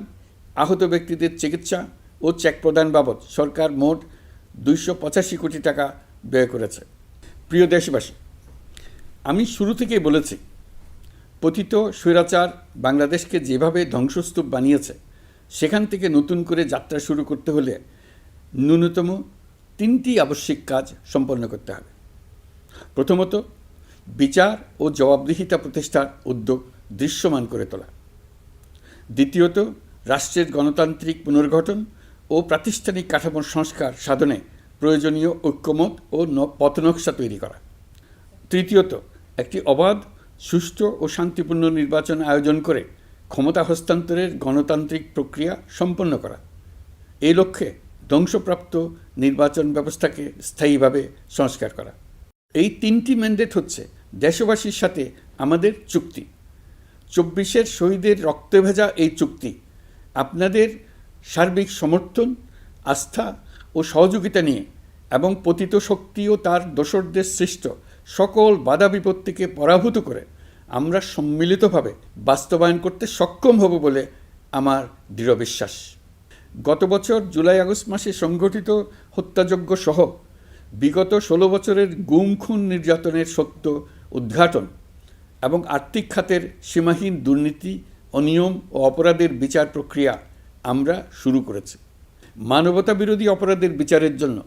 আহত ব্যক্তিদের চিকিৎসা ও চেক প্রদান বাবদ সরকার মোট 285 কোটি টাকা ব্যয় করেছে। প্রিয় দেশবাসী, আমি শুরু থেকেই বলেছি, পতিত স্বৈরাচার বাংলাদেশকে যেভাবে ধ্বংসস্তূপ বানিয়েছে, সেখান থেকে নতুন করে যাত্রা শুরু করতে হলে ন্যূনতম 3টি আবশ্যিক কাজ সম্পন্ন করতে হবে। প্রথমত, বিচার ও জবাবদিহিতা প্রতিষ্ঠার উদ্যোগ দৃশ্যমান করে তোলা। দ্বিতীয়ত, রাষ্ট্রের গণতান্ত্রিক পুনর্গঠন ও প্রাতিষ্ঠানিক কাঠামোর সংস্কার সাধনে প্রয়োজনীয় ঐক্যমত ও পথনকশা তৈরি করা। তৃতীয়ত, একটি অবাধ, সুষ্ঠু ও শান্তিপূর্ণ নির্বাচন আয়োজন করে ক্ষমতা হস্তান্তরের গণতান্ত্রিক প্রক্রিয়া সম্পন্ন করা। এই লক্ষ্যে ধ্বংসপ্রাপ্ত নির্বাচন ব্যবস্থাকে স্থায়ীভাবে সংস্কার করা। এই 3টি ম্যান্ডেট হচ্ছে দেশবাসীর সাথে আমাদের চুক্তি। 24-এর শহীদের রক্তে ভেজা এই চুক্তি আপনাদের সার্বিক সমর্থন, আস্থা ও সহযোগিতা নিয়ে এবং পতিত শক্তি ও তার দোসরদের সৃষ্ট সকল বাধা বিপত্তিকে পরাভূত করে আমরা সম্মিলিতভাবে বাস্তবায়ন করতে সক্ষম হব বলে আমার দৃঢ় বিশ্বাস। গত বছর জুলাই আগস্ট মাসে সংঘটিত হত্যাযজ্ঞ সহ বিগত 16 বছরের গুম খুন নির্যাতনের সত্য উদ্ঘাটন এবং আর্থিক খাতের সীমাহীন দুর্নীতি, অনিয়ম ও অপরাধের বিচার প্রক্রিয়া আমরা শুরু করেছি। মানবতা বিরোধী অপরাধের বিচারের জন্য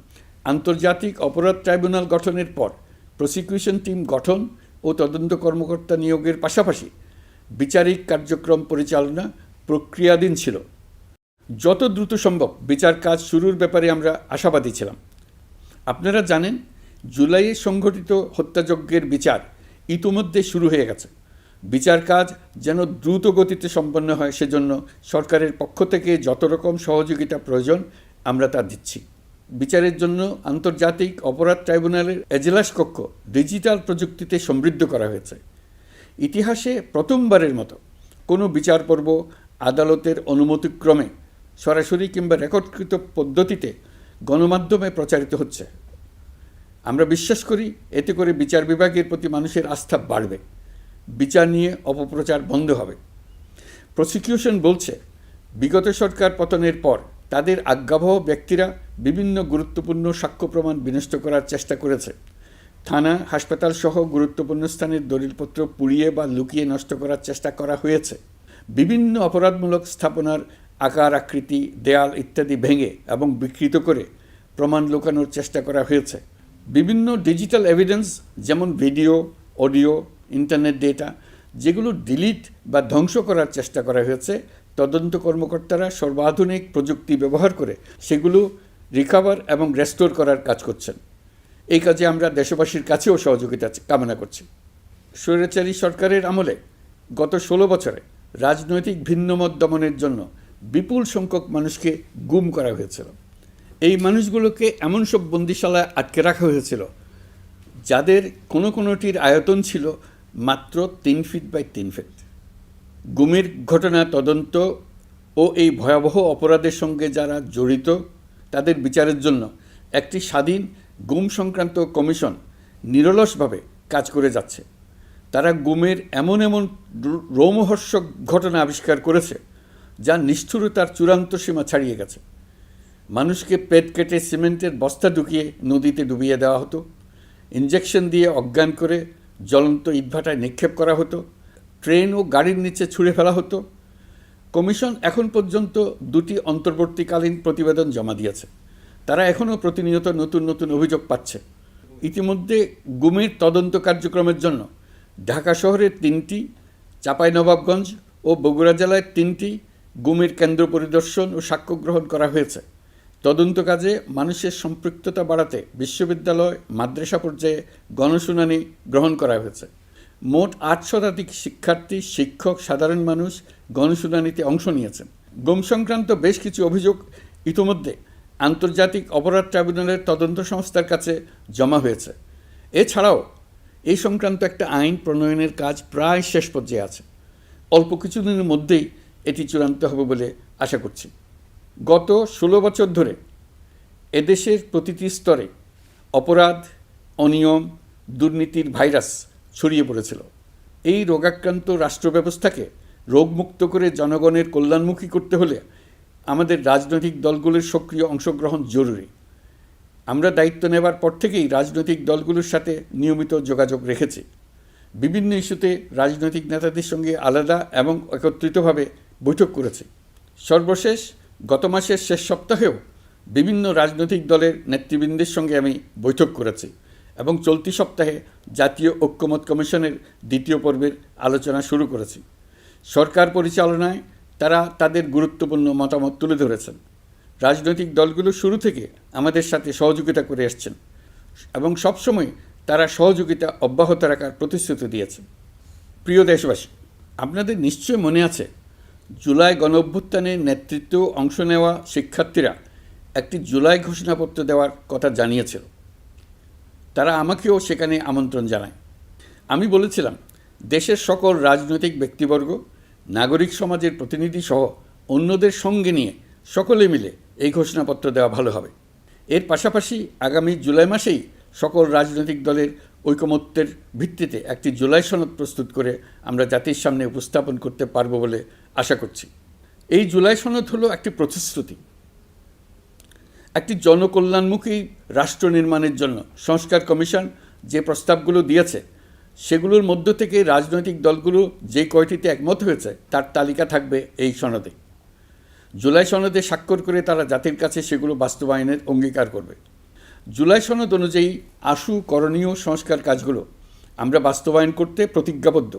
আন্তর্জাতিক অপরাধ ট্রাইব্যুনাল গঠনের পর প্রসিকিউশন টিম গঠন ও তদন্ত কর্মকর্তা নিয়োগের পাশাপাশি বিচারিক কার্যক্রম পরিচালনা প্রক্রিয়াধীন ছিল। যত দ্রুত সম্ভব বিচার কাজ শুরুর ব্যাপারে আমরা আশাবাদী ছিলাম। আপনারা জানেন, জুলাইয়ে সংঘটিত হত্যাযজ্ঞের বিচার ইতিমধ্যে শুরু হয়ে গেছে। বিচার কাজ যেন দ্রুত গতিতে সম্পন্ন হয় সেজন্য সরকারের পক্ষ থেকে যত রকম সহযোগিতা প্রয়োজন আমরা তা দিচ্ছি। বিচারের জন্য আন্তর্জাতিক অপরাধ ট্রাইব্যুনালের এজলাস কক্ষ ডিজিটাল প্রযুক্তিতে সমৃদ্ধ করা হয়েছে। ইতিহাসে প্রথমবারের মতো কোনো বিচার পর্ব আদালতের অনুমতিক্রমে সরাসরি কিংবা রেকর্ডকৃত পদ্ধতিতে গণমাধ্যমে প্রচারিত হচ্ছে। আমরা বিশ্বাস করি এতে করে বিচার বিভাগের প্রতি মানুষের আস্থা বাড়বে, বিচার নিয়ে অপপ্রচার বন্ধ হবে। প্রসিকিউশন বলছে, বিগত সরকার পতনের পর তাদের আজ্ঞাবহ ব্যক্তিরা বিভিন্ন গুরুত্বপূর্ণ সাক্ষ্য প্রমাণ বিনষ্ট করার চেষ্টা করেছে। থানা, হাসপাতাল সহ গুরুত্বপূর্ণ স্থানের দলিলপত্র পুড়িয়ে বা লুকিয়ে নষ্ট করার চেষ্টা করা হয়েছে। বিভিন্ন অপরাধমূলক স্থাপনার আকার, আকৃতি, দেয়াল ইত্যাদি ভেঙে এবং বিকৃত করে প্রমাণ লুকানোর চেষ্টা করা হয়েছে। বিভিন্ন ডিজিটাল এভিডেন্স যেমন ভিডিও, অডিও, ইন্টারনেট ডেটা যেগুলো ডিলিট বা ধ্বংস করার চেষ্টা করা হয়েছে, তদন্ত কর্মকর্তারা সর্বাধুনিক প্রযুক্তি ব্যবহার করে সেগুলো রিকভার এবং রেস্টোর করার কাজ করছেন। এই কাজে আমরা দেশবাসীর কাছেও সহযোগিতা কামনা করছি। স্বৈরাচারী সরকারের আমলে গত 16 বছরে রাজনৈতিক ভিন্নমত দমনের জন্য বিপুল সংখ্যক মানুষকে গুম করা হয়েছিল। এই মানুষগুলোকে এমন সব বন্দিশালায় আটকে রাখা হয়েছিল যাদের কোনোটির আয়তন ছিল মাত্র 3 ফিট বাই 3 ফিট। গুমের ঘটনা তদন্ত ও এই ভয়াবহ অপরাধের সঙ্গে যারা জড়িত তাদের বিচারের জন্য একটি স্বাধীন গুম সংক্রান্ত কমিশন নিরলসভাবে কাজ করে যাচ্ছে। তারা গুমের এমন রোমহর্ষক ঘটনা আবিষ্কার করেছে যা নিষ্ঠুরতার চূড়ান্ত সীমা ছাড়িয়ে গেছে। মানুষকে পেট কেটে সিমেন্টের বস্তা ঢুকিয়ে নদীতে ডুবিয়ে দেওয়া হতো, ইঞ্জেকশন দিয়ে অজ্ঞান করে জ্বলন্ত ইটভাটায় নিক্ষেপ করা হতো, ট্রেন ও গাড়ির নিচে ছুঁড়ে ফেলা হতো। কমিশন এখন পর্যন্ত 2টি অন্তর্বর্তীকালীন প্রতিবেদন জমা দিয়েছে। তারা এখনও প্রতিনিয়ত নতুন অভিযোগ পাচ্ছে। ইতিমধ্যে গুমের তদন্ত কার্যক্রমের জন্য ঢাকা শহরের 3টি, চাঁপাইনবাবগঞ্জ ও বগুড়া জেলায় 3টি গুমের কেন্দ্র পরিদর্শন ও সাক্ষ্য গ্রহণ করা হয়েছে। তদন্ত কাজে মানুষের সম্পৃক্ততা বাড়াতে বিশ্ববিদ্যালয়, মাদ্রাসা পর্যায়ে গণশুনানি গ্রহণ করা হয়েছে। মোট 8 শতাধিক শিক্ষার্থী, শিক্ষক, সাধারণ মানুষ গণশুনানিতে অংশ নিয়েছেন। গুম সংক্রান্ত বেশ কিছু অভিযোগ ইতিমধ্যে আন্তর্জাতিক অপরাধ ট্রাইব্যুনালের তদন্ত সংস্থার কাছে জমা হয়েছে। এছাড়াও এই সংক্রান্ত একটা আইন প্রণয়নের কাজ প্রায় শেষ পর্যায়ে আছে। অল্প কিছুদিনের মধ্যেই এটি চূড়ান্ত হবে বলে আশা করছি। গত 16 বছর ধরে এদেশের প্রতিটি স্তরে অপরাধ, অনিয়ম, দুর্নীতির ভাইরাস ছড়িয়ে পড়েছিল। এই রোগাক্রান্ত রাষ্ট্র ব্যবস্থাকে রোগমুক্ত করে জনগণের কল্যাণমুখী করতে হলে আমাদের রাজনৈতিক দলগুলোর সক্রিয় অংশগ্রহণ জরুরি। আমরা দায়িত্ব নেবার পর থেকেই রাজনৈতিক দলগুলোর সাথে নিয়মিত যোগাযোগ রেখেছি। বিভিন্ন ইস্যুতে রাজনৈতিক নেতাদের সঙ্গে আলাদা এবং একত্রিতভাবে বৈঠক করেছি। সর্বশেষ গত মাসের শেষ সপ্তাহেও বিভিন্ন রাজনৈতিক দলের নেতৃবৃন্দের সঙ্গে আমি বৈঠক করেছি এবং চলতি সপ্তাহে জাতীয় ঐক্যমত কমিশনের 2য় পর্বের আলোচনা শুরু করেছি। সরকার পরিচালনায় তারা তাদের গুরুত্বপূর্ণ মতামত তুলে ধরেছেন। রাজনৈতিক দলগুলো শুরু থেকে আমাদের সাথে সহযোগিতা করে আসছেন এবং সবসময় তারা সহযোগিতা অব্যাহত রাখার প্রতিশ্রুতি দিয়েছে। প্রিয় দেশবাসী, আপনাদের নিশ্চয় মনে আছে জুলাই গণঅভ্যুত্থানে নেতৃত্ব অংশ নেওয়া শিক্ষার্থীরা একটি জুলাই ঘোষণাপত্র দেওয়ার কথা জানিয়েছিল। তারা আমাকেও সেখানে আমন্ত্রণ জানায়। আমি বলেছিলাম দেশের সকল রাজনৈতিক ব্যক্তিবর্গ, নাগরিক সমাজের প্রতিনিধি সহ অন্যদের সঙ্গে নিয়ে সকলে মিলে এই ঘোষণাপত্র দেওয়া ভালো হবে। এর পাশাপাশি আগামী জুলাই মাসেই সকল রাজনৈতিক দলের ঐকমত্যের ভিত্তিতে একটি জুলাই সনদ প্রস্তুত করে আমরা জাতির সামনে উপস্থাপন করতে পারব বলে আশা করছি। এই জুলাই সনদ হলো একটি প্রতিশ্রুতি, একটি জনকল্যাণমুখী রাষ্ট্র নির্মাণের জন্য সংস্কার কমিশন যে প্রস্তাবগুলো দিয়েছে সেগুলোর মধ্য থেকে রাজনৈতিক দলগুলো যে কয়টিতে একমত হয়েছে তার তালিকা থাকবে এই সনদে। জুলাই সনদে স্বাক্ষর করে তারা জাতির কাছে সেগুলো বাস্তবায়নের অঙ্গীকার করবে। জুলাই সনদ অনুযায়ী আশু করণীয় সংস্কার কাজগুলো আমরা বাস্তবায়ন করতে প্রতিজ্ঞাবদ্ধ।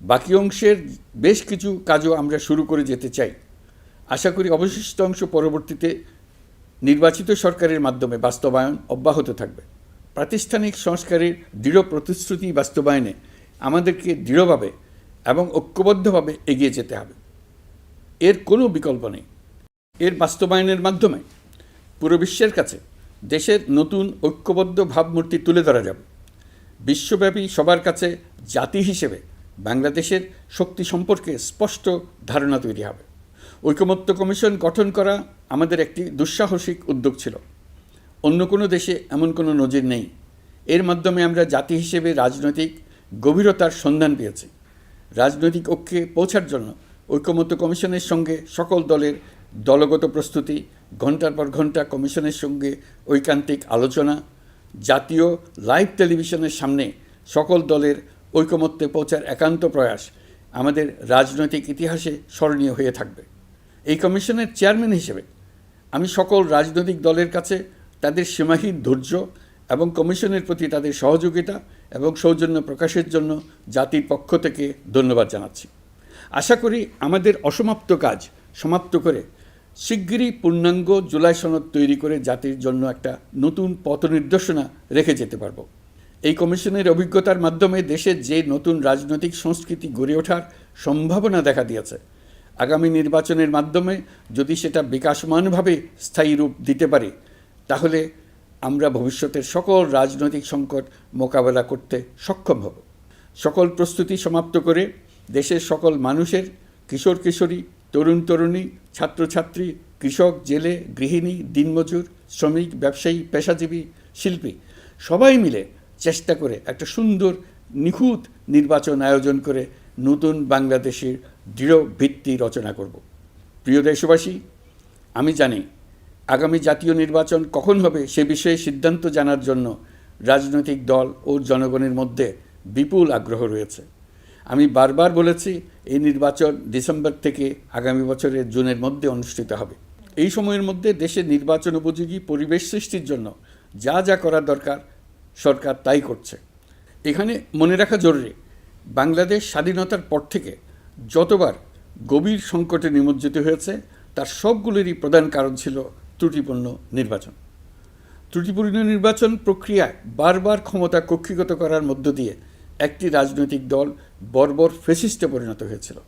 বাকি অংশের বেশ কিছু কাজও আমরা শুরু করে যেতে চাই। আশা করি অবশিষ্ট অংশ পরবর্তীতে নির্বাচিত সরকারের মাধ্যমে বাস্তবায়ন অব্যাহত থাকবে। প্রাতিষ্ঠানিক সংস্কারের দৃঢ় প্রতিশ্রুতি বাস্তবায়নে আমাদেরকে দৃঢ়ভাবে এবং ঐক্যবদ্ধভাবে এগিয়ে যেতে হবে। এর কোনো বিকল্প নেই। এর বাস্তবায়নের মাধ্যমে পুরো বিশ্বের কাছে দেশের নতুন ঐক্যবদ্ধ ভাবমূর্তি তুলে ধরা যাবে। বিশ্বব্যাপী সবার কাছে জাতি হিসেবে বাংলাদেশের শক্তি সম্পর্কে স্পষ্ট ধারণা তৈরি হবে। ঐকমত্য কমিশন গঠন করা আমাদের একটি দুঃসাহসিক উদ্যোগ ছিল। অন্য কোনো দেশে এমন কোনো নজির নেই। এর মাধ্যমে আমরা জাতি হিসেবে রাজনৈতিক গভীরতার সন্ধান পেয়েছি। রাজনৈতিক ঐক্যে পৌঁছার জন্য ঐকমত্য কমিশনের সঙ্গে সকল দলের দলগত প্রস্তুতি, ঘণ্টার পর ঘণ্টা কমিশনের সঙ্গে ঐকান্তিক আলোচনা, জাতীয় লাইভ টেলিভিশনের সামনে সকল দলের ঐকমত্যে পৌঁছার একান্ত প্রয়াস আমাদের রাজনৈতিক ইতিহাসে স্মরণীয় হয়ে থাকবে। এই কমিশনের চেয়ারম্যান হিসেবে আমি সকল রাজনৈতিক দলের কাছে তাদের সীমাহীন ধৈর্য এবং কমিশনের প্রতি তাদের সহযোগিতা এবং সৌজন্য প্রকাশের জন্য জাতির পক্ষ থেকে ধন্যবাদ জানাচ্ছি। আশা করি আমাদের অসমাপ্ত কাজ সমাপ্ত করে শিগগিরই পূর্ণাঙ্গ জুলাই সনদ তৈরি করে জাতির জন্য একটা নতুন পথ নির্দেশনা রেখে যেতে পারব। এই কমিশনের অভিজ্ঞতার মাধ্যমে দেশের যে নতুন রাজনৈতিক সংস্কৃতি গড়ে ওঠার সম্ভাবনা দেখা দিয়েছে, আগামী নির্বাচনের মাধ্যমে যদি সেটা বিকাশমানভাবে স্থায়ী রূপ দিতে পারে তাহলে আমরা ভবিষ্যতের সকল রাজনৈতিক সংকট মোকাবেলা করতে সক্ষম হব। সকল প্রস্তুতি সমাপ্ত করে দেশের সকল মানুষের, কিশোর কিশোরী, তরুণ তরুণী, ছাত্রছাত্রী, কৃষক, জেলে, গৃহিণী, দিনমজুর, শ্রমিক, ব্যবসায়ী, পেশাজীবী, শিল্পী সবাই মিলে চেষ্টা করে একটা সুন্দর নিখুঁত নির্বাচন আয়োজন করে নতুন বাংলাদেশের দৃঢ় ভিত্তি রচনা করব। প্রিয় দেশবাসী, আমি জানি আগামী জাতীয় নির্বাচন কখন হবে সে বিষয়ে সিদ্ধান্ত জানার জন্য রাজনৈতিক দল ও জনগণের মধ্যে বিপুল আগ্রহ রয়েছে। আমি বারবার বলেছি এই নির্বাচন ডিসেম্বর থেকে আগামী বছরের জুনের মধ্যে অনুষ্ঠিত হবে। এই সময়ের মধ্যে দেশের নির্বাচন উপযোগী পরিবেশ সৃষ্টির জন্য যা যা করা দরকার সরকার তাই করছে। এখানে মনে রাখা জরুরি, বাংলাদেশ স্বাধীনতার পর থেকে যতবার গভীর সংকটে নিমজ্জিত হয়েছে তার সবগুলোরই প্রধান কারণ ছিল ত্রুটিপূর্ণ নির্বাচন। ত্রুটিপূর্ণ নির্বাচন প্রক্রিয়ায় বারবার ক্ষমতা কক্ষিগত করার মধ্য দিয়ে একটি রাজনৈতিক দল বর্বর ফ্যাসিস্টে পরিণত হয়েছিল।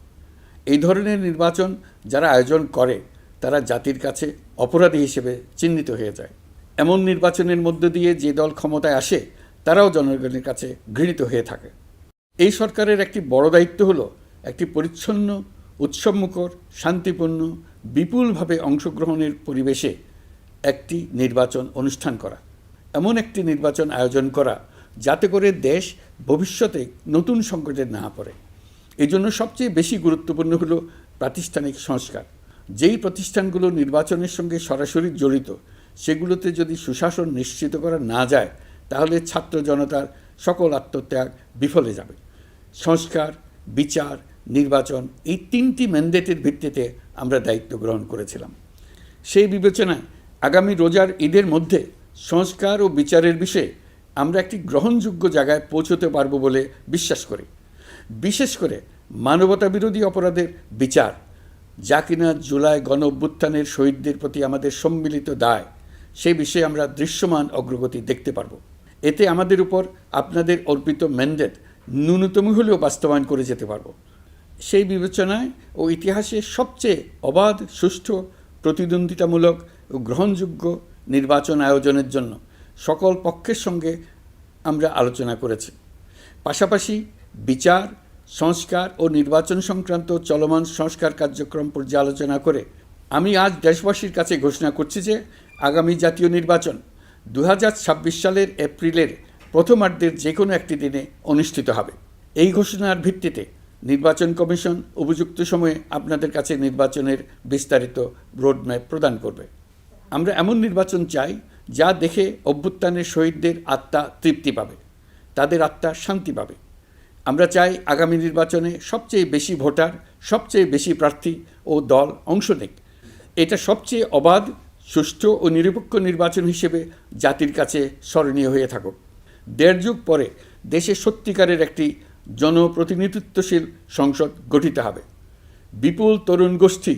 এই ধরনের নির্বাচন যারা আয়োজন করে তারা জাতির কাছে অপরাধী হিসেবে চিহ্নিত হয়ে যায়। এমন নির্বাচনের মধ্য দিয়ে যে দল ক্ষমতায় আসে তারাও জনগণের কাছে ঘৃণিত হয়ে থাকে। এই সরকারের একটি বড় দায়িত্ব হলো একটি পরিচ্ছন্ন, উৎসবমুখর, শান্তিপূর্ণ, বিপুলভাবে অংশগ্রহণের পরিবেশে একটি নির্বাচন অনুষ্ঠান করা, এমন একটি নির্বাচন আয়োজন করা যাতে করে দেশ ভবিষ্যতে নতুন সংকটে না পড়ে। এই জন্য সবচেয়ে বেশি গুরুত্বপূর্ণ হলো প্রাতিষ্ঠানিক সংস্কার। যেই প্রতিষ্ঠানগুলো নির্বাচনের সঙ্গে সরাসরি জড়িত সেগুলোতে যদি সুশাসন নিশ্চিত করা না যায় তাহলে ছাত্র জনতার সকল আত্মত্যাগ বিফলে যাবে। সংস্কার, বিচার, নির্বাচন এই তিনটি ম্যান্ডেটের ভিত্তিতে আমরা দায়িত্ব গ্রহণ করেছিলাম। সেই বিবেচনায় আগামী রোজার ঈদের মধ্যে সংস্কার ও বিচারের বিষয়ে আমরা একটি গ্রহণযোগ্য জায়গায় পৌঁছতে পারব বলে বিশ্বাস করি। বিশেষ করে মানবতাবিরোধী অপরাধের বিচার, যা কিনা জুলাই গণ অভ্যুত্থানের শহীদদের প্রতি আমাদের সম্মিলিত দায়, সেই বিষয়ে আমরা দৃশ্যমান অগ্রগতি দেখতে পারব। এতে আমাদের উপর আপনাদের অর্পিত ম্যান্ডেট ন্যূনতম হলেও বাস্তবায়ন করে যেতে পারব। সেই বিবেচনায় ও ইতিহাসে সবচেয়ে অবাধ, সুষ্ঠু, প্রতিদ্বন্দ্বিতামূলক ও গ্রহণযোগ্য নির্বাচন আয়োজনের জন্য সকল পক্ষের সঙ্গে আমরা আলোচনা করেছি। পাশাপাশি বিচার, সংস্কার ও নির্বাচন সংক্রান্ত চলমান সংস্কার কার্যক্রম পর্যালোচনা করে আমি আজ দেশবাসীর কাছে ঘোষণা করছি যে আগামী জাতীয় নির্বাচন 2026 সালের এপ্রিলের প্রথমার্ধের যে কোনো একটি দিনে অনুষ্ঠিত হবে। এই ঘোষণার ভিত্তিতে নির্বাচন কমিশন উপযুক্ত সময়ে আপনাদের কাছে নির্বাচনের বিস্তারিত রোডম্যাপ প্রদান করবে। আমরা এমন নির্বাচন চাই যা দেখে অভ্যুত্থানের শহীদদের আত্মা তৃপ্তি পাবে, তাদের আত্মা শান্তি পাবে। আমরা চাই আগামী নির্বাচনে সবচেয়ে বেশি ভোটার, সবচেয়ে বেশি প্রার্থী ও দল অংশ নেক। এটা সবচেয়ে অবাধ, সুষ্ঠু ও নিরপেক্ষ নির্বাচন হিসেবে জাতির কাছে স্মরণীয় হয়ে থাকুক। 1.5 যুগ পরে দেশে সত্যিকারের একটি জনপ্রতিনিধিত্বশীল সংসদ গঠিত হবে। বিপুল তরুণ গোষ্ঠী